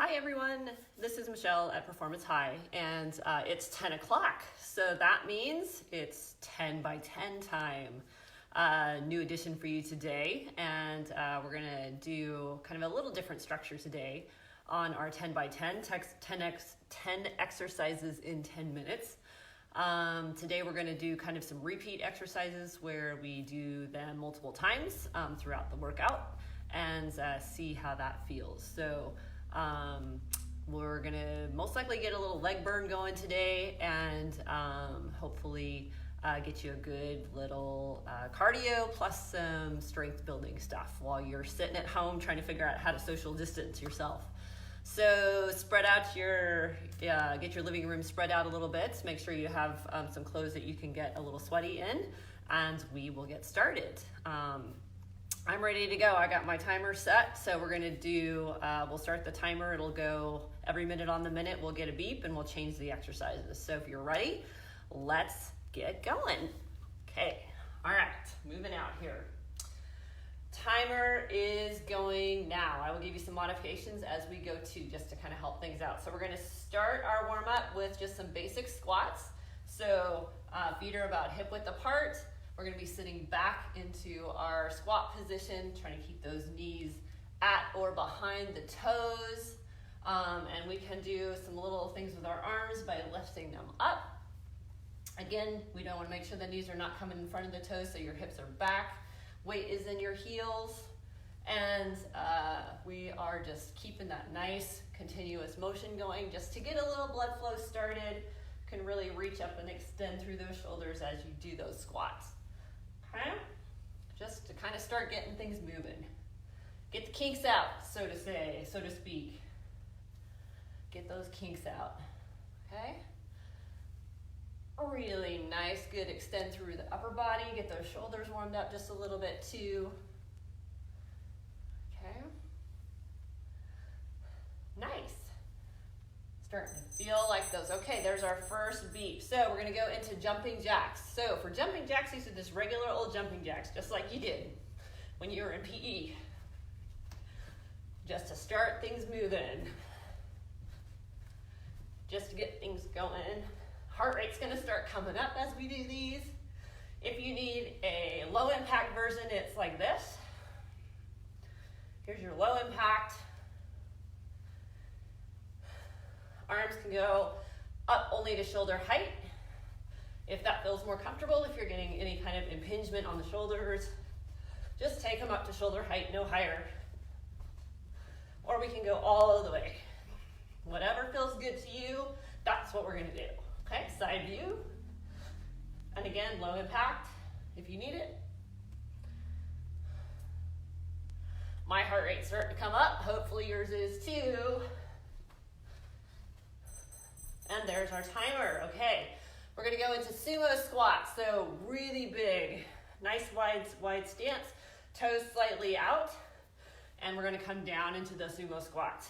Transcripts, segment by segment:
Hi everyone, this is Michelle at Performance High, and it's 10 o'clock, so that means it's 10 by 10 time. New edition for you today, and we're gonna do kind of a little different structure today on our 10 by 10, 10 exercises in 10 minutes. Today we're gonna do kind of some repeat exercises where we do them multiple times throughout the workout and see how that feels. So we're gonna most likely get a little leg burn going today and hopefully get you a good little cardio plus some strength building stuff while you're sitting at home trying to figure out how to social distance yourself. So spread out get your living room spread out a little bit. Make sure you have some clothes that you can get a little sweaty in, and we will get started. I'm ready to go. I got my timer set, so we're gonna do, we'll start the timer. It'll go every minute on the minute. We'll get a beep and we'll change the exercises. So if you're ready, let's get going. Okay, all right, moving out here. Timer is going now. I will give you some modifications as we go too, just to kind of help things out. So we're gonna start our warm up with just some basic squats. So feet are about hip width apart. We're gonna be sitting back into our squat position, trying to keep those knees at or behind the toes. And we can do some little things with our arms by lifting them up. Again, we don't wanna make sure the knees are not coming in front of the toes, so your hips are back. Weight is in your heels. And we are just keeping that nice continuous motion going just to get a little blood flow started. You can really reach up and extend through those shoulders as you do those squats. Okay? Just to kind of start getting things moving. Get the kinks out, so to speak. Get those kinks out. Okay? Really nice, good extend through the upper body. Get those shoulders warmed up just a little bit too. Okay? Nice. Starting to feel like those. Okay, there's our first beep. So we're gonna go into jumping jacks. So for jumping jacks, these are just regular old jumping jacks, just like you did when you were in PE. Just to start things moving. Just to get things going. Heart rate's gonna start coming up as we do these. If you need a low impact version, it's like this. Here's your low impact. Arms can go up only to shoulder height. If that feels more comfortable, if you're getting any kind of impingement on the shoulders, just take them up to shoulder height, no higher. Or we can go all the way. Whatever feels good to you, that's what we're gonna do. Okay, side view. And again, low impact if you need it. My heart rate's starting to come up. Hopefully yours is too. And there's our timer. Okay, we're gonna go into sumo squats. So really big, nice wide stance, toes slightly out. And we're gonna come down into the sumo squats.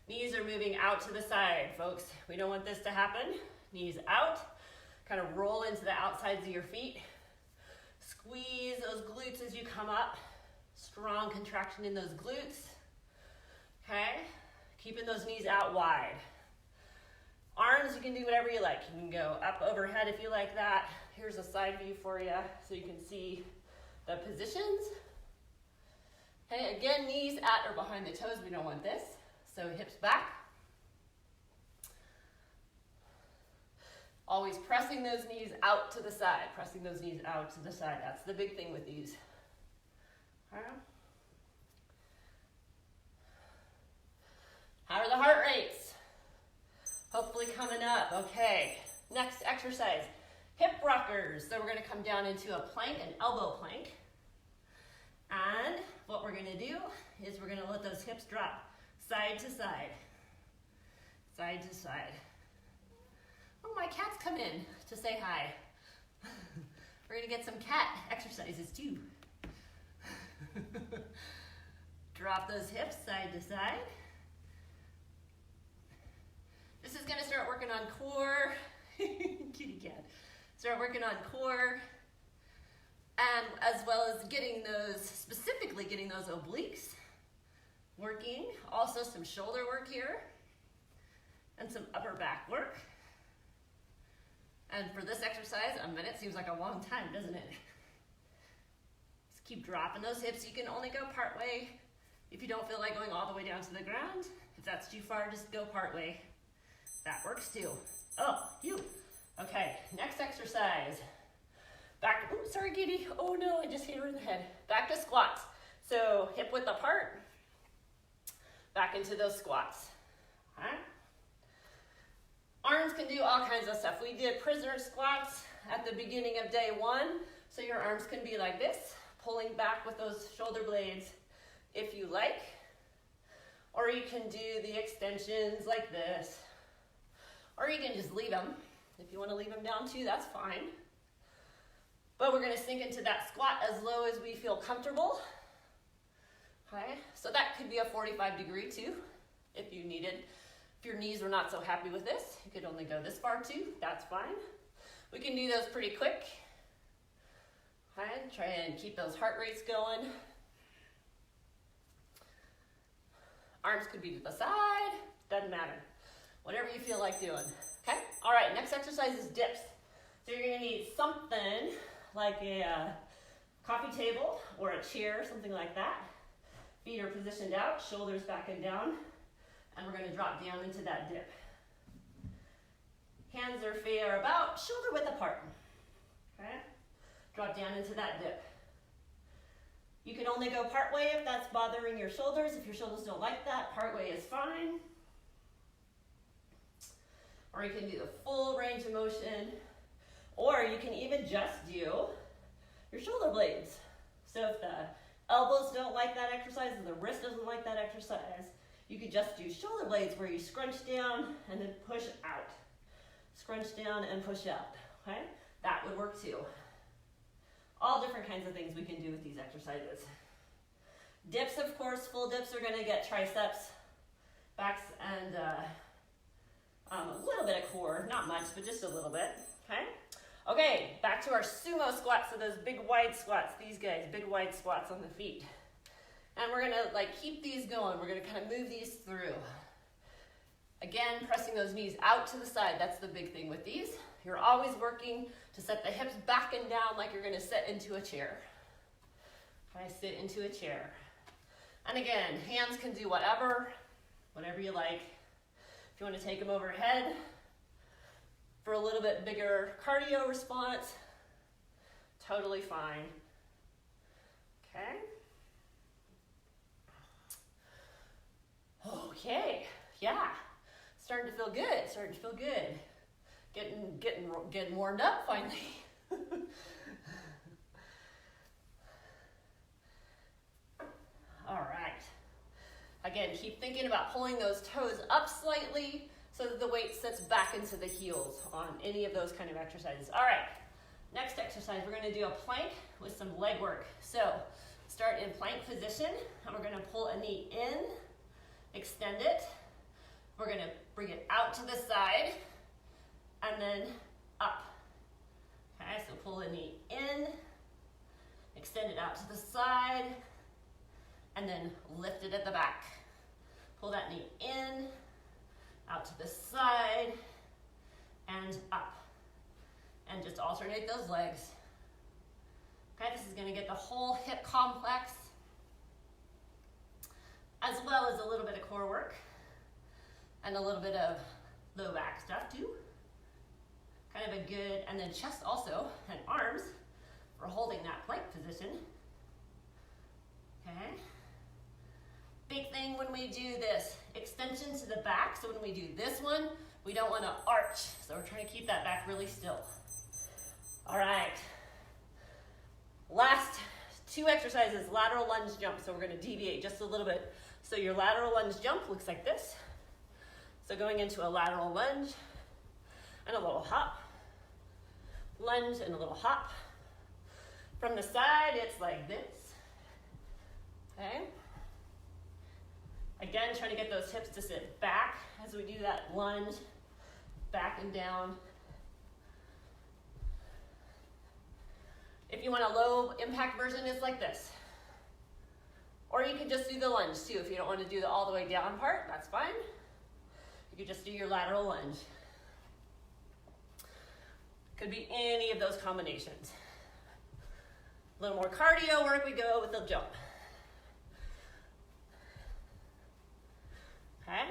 Knees are moving out to the side, folks. We don't want this to happen. Knees out, kind of roll into the outsides of your feet. Squeeze those glutes as you come up. Strong contraction in those glutes. Okay, keeping those knees out wide. Arms, you can do whatever you like. You can go up overhead if you like that. Here's a side view for you so you can see the positions. Okay, again, knees at or behind the toes. We don't want this. So hips back. Always pressing those knees out to the side. Pressing those knees out to the side. That's the big thing with these. All right. How are the heart rates? Hopefully coming up. Okay, next exercise, hip rockers. So we're gonna come down into a plank, an elbow plank. And what we're gonna do is we're gonna let those hips drop side to side, side to side. Oh, my cat's come in to say hi. We're gonna get some cat exercises too. Drop those hips side to side. This is gonna start working on core. Kitty cat. Start working on core, and as well as specifically getting those obliques working. Also some shoulder work here and some upper back work. And for this exercise, a minute seems like a long time, doesn't it? Just keep dropping those hips. You can only go part way if you don't feel like going all the way down to the ground. If that's too far, just go part way. That works too. Oh, you. Okay, next exercise. Back, ooh, sorry, Giddy. Oh no, I just hit her in the head. Back to squats. So hip width apart, back into those squats. All right. Arms can do all kinds of stuff. We did prisoner squats at the beginning of day one. So your arms can be like this, pulling back with those shoulder blades if you like. Or you can do the extensions like this. Or you can just leave them. If you want to leave them down too, that's fine. But we're going to sink into that squat as low as we feel comfortable. Okay, so that could be a 45-degree too, if you needed. If your knees were not so happy with this, you could only go this far too, that's fine. We can do those pretty quick. Okay, try and keep those heart rates going. Arms could be to the side, doesn't matter. Whatever you feel like doing, okay? All right, next exercise is dips. So you're gonna need something like a coffee table or a chair, something like that. Feet are positioned out, shoulders back and down, and we're gonna drop down into that dip. Hands or feet are about shoulder width apart, okay? Drop down into that dip. You can only go part way if that's bothering your shoulders. If your shoulders don't like that, part way is fine. Or you can do the full range of motion, or you can even just do your shoulder blades. So if the elbows don't like that exercise and the wrist doesn't like that exercise, you could just do shoulder blades where you scrunch down and then push out. Scrunch down and push out, okay? That would work too. All different kinds of things we can do with these exercises. Dips, of course, full dips are gonna get triceps, backs, and a little bit of core, not much, but just a little bit, okay? Okay, back to our sumo squats, so those big wide squats, these guys, big wide squats on the feet. And we're gonna keep these going. We're gonna kind of move these through. Again, pressing those knees out to the side, that's the big thing with these. You're always working to set the hips back and down like you're gonna sit into a chair. I sit into a chair. And again, hands can do whatever you like. If you want to take them overhead for a little bit bigger cardio response, totally fine. Okay. Okay, yeah, starting to feel good, getting warmed up finally. All right, again, keep thinking about pulling those toes up slightly so that the weight sits back into the heels on any of those kind of exercises. All right, next exercise, we're gonna do a plank with some leg work. So start in plank position, and we're gonna pull a knee in, extend it. We're gonna bring it out to the side and then up. Okay, so pull the knee in, extend it out to the side, and then lift it at the back. Pull that knee in, out to the side, and up. And just alternate those legs. Okay, this is gonna get the whole hip complex, as well as a little bit of core work and a little bit of low back stuff too. Kind of a good, and then chest also, and arms for holding that plank position. Okay. Big thing when we do this, extension to the back. So when we do this one, we don't want to arch. So we're trying to keep that back really still. All right. Last two exercises, lateral lunge jump. So we're going to deviate just a little bit. So your lateral lunge jump looks like this. So going into a lateral lunge and a little hop. Lunge and a little hop. From the side, it's like this. Okay. Again, trying to get those hips to sit back as we do that lunge, back and down. If you want a low impact version, it's like this. Or you can just do the lunge too. If you don't want to do the all the way down part, that's fine. You could just do your lateral lunge. Could be any of those combinations. A little more cardio work, we go with the jump. Okay.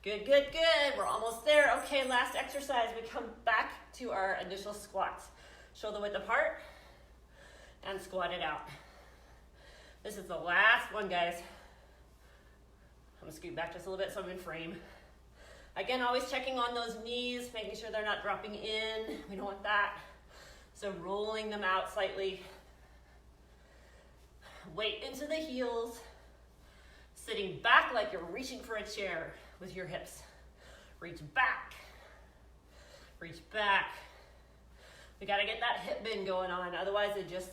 Good, good, good. We're almost there. Okay, last exercise. We come back to our initial squats. Shoulder width apart and squat it out. This is the last one, guys. I'm gonna scoot back just a little bit so I'm in frame. Again, always checking on those knees, making sure they're not dropping in. We don't want that. So rolling them out slightly. Weight into the heels. Sitting back like you're reaching for a chair with your hips. Reach back. Reach back. We gotta get that hip bend going on, otherwise it just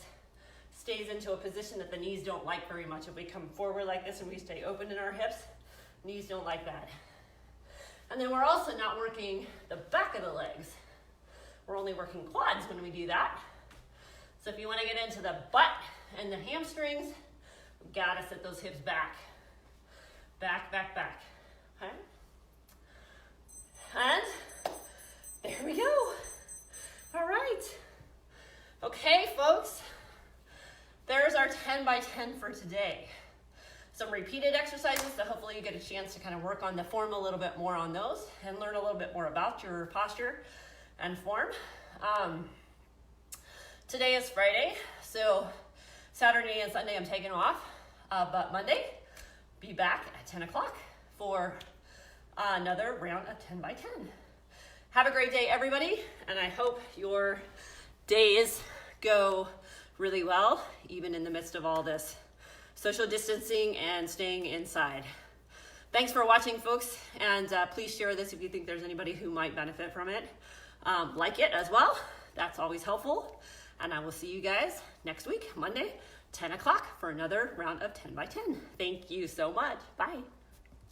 stays into a position that the knees don't like very much. If we come forward like this and we stay open in our hips, knees don't like that. And then we're also not working the back of the legs. We're only working quads when we do that. So if you wanna get into the butt and the hamstrings, we gotta sit those hips back. Back, back, back, okay? And there we go. All right. Okay, folks, there's our 10 by 10 for today. Some repeated exercises, so hopefully you get a chance to kind of work on the form a little bit more on those and learn a little bit more about your posture and form. Today is Friday, so Saturday and Sunday I'm taking off, but Monday, be back at 10 o'clock for another round of 10 by 10. Have a great day, everybody, and I hope your days go really well, even in the midst of all this social distancing and staying inside. Thanks for watching, folks, and please share this if you think there's anybody who might benefit from it. Like it as well. That's always helpful. And I will see you guys next week, Monday, 10 o'clock for another round of 10 by 10. Thank you so much. Bye.